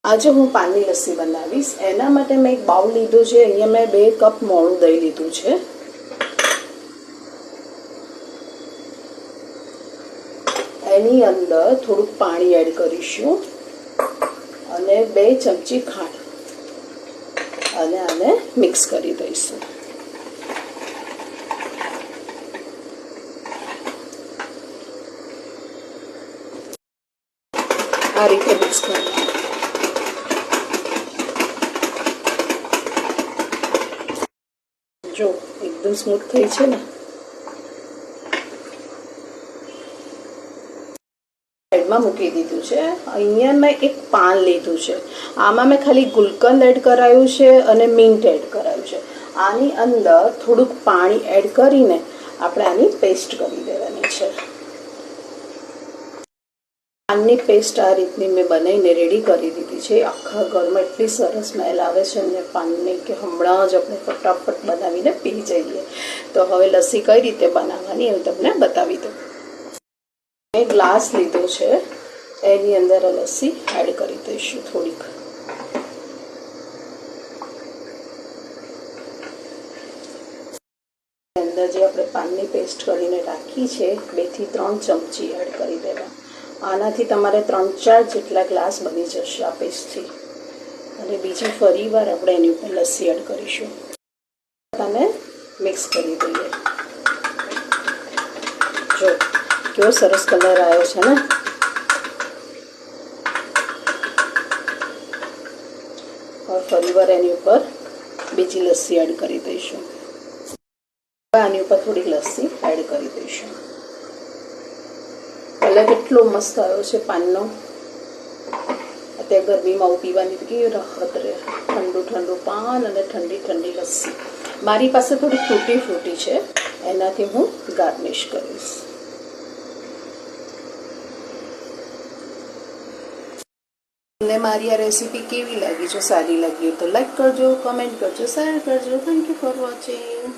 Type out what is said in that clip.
આજે હું પાનની લસ્સી બનાવીશ। એના માટે મેં એક બાઉલ લીધું છે। અહીંયા મેં 2 કપ મોળું દહીં લીધું છે। એની અંદર થોડુંક પાણી એડ કરીશું અને 2 ચમચી ખાંડ અને આને મિક્સ કરી દઈશું। આ રીતે મિક્સ કરી जो एकदम स्मूथ થઈ છે ને। સાઈડમાં મૂકી દીધું છે। અહીંયા મેં એક પાન લીધું છે। આમાં મેં ખાલી ગુલકંદ એડ કરાયું છે અને મિન્ટ એડ કરાયું છે। આની અંદર થોડુંક પાણી એડ કરીને આપણે આની પેસ્ટ કરી દેવાની છે। પાનની પેસ્ટ આ રીતની મેં બનાવીને રેડી કરી દીધી છે। આખા ઘરમાં એટલી સરસ સ્મેલ આવે છે ને પાનની કે હમણાં જ આપણે ફટાફટ બનાવીને પી જઈએ। તો હવે લસ્સી કઈ રીતે બનાવવાની એ તમને બતાવી દઉં। મેં ગ્લાસ લીધો છે, એની અંદર લસ્સી એડ કરી દઈશું થોડીક। અંદર જે આપણે પાનની પેસ્ટ કરીને રાખી છે 2 થી 3 ચમચી એડ કરી દેવા। આનાથી તમારે 3-4 જેટલા ગ્લાસ બની જશે આ પેસ્ટથી। અને બીજી ફરીવાર આપણે એની ઉપર લસ્સી એડ કરીશું અને મિક્સ કરી દઈએ। જો કેવો સરસ કલર આવ્યો છે ને। હવે ફરીવાર એની ઉપર બીજી લસ્સી એડ કરી દઈશું। આની ઉપર થોડી લસ્સી એડ કરી દઈશું। कलर કેટલો મસ્ત આવ્યો છે પાનનો। અત્યારે ગરમીમાં આવું પીવાની કેવી રાહત રહે। ઠંડુ ઠંડુ પાન અને ઠંડી ઠંડી લસ્સી। મારી પાસે થોડી ફ્રૂટી છે, એનાથી હું ગાર્નિશ કરીશ। તમને મારી આ રેસીપી કેવી લાગી? જો સારી લાગી તો લાઈક કરજો, કમેન્ટ કરજો, શેર કરજો। Thank you for watching.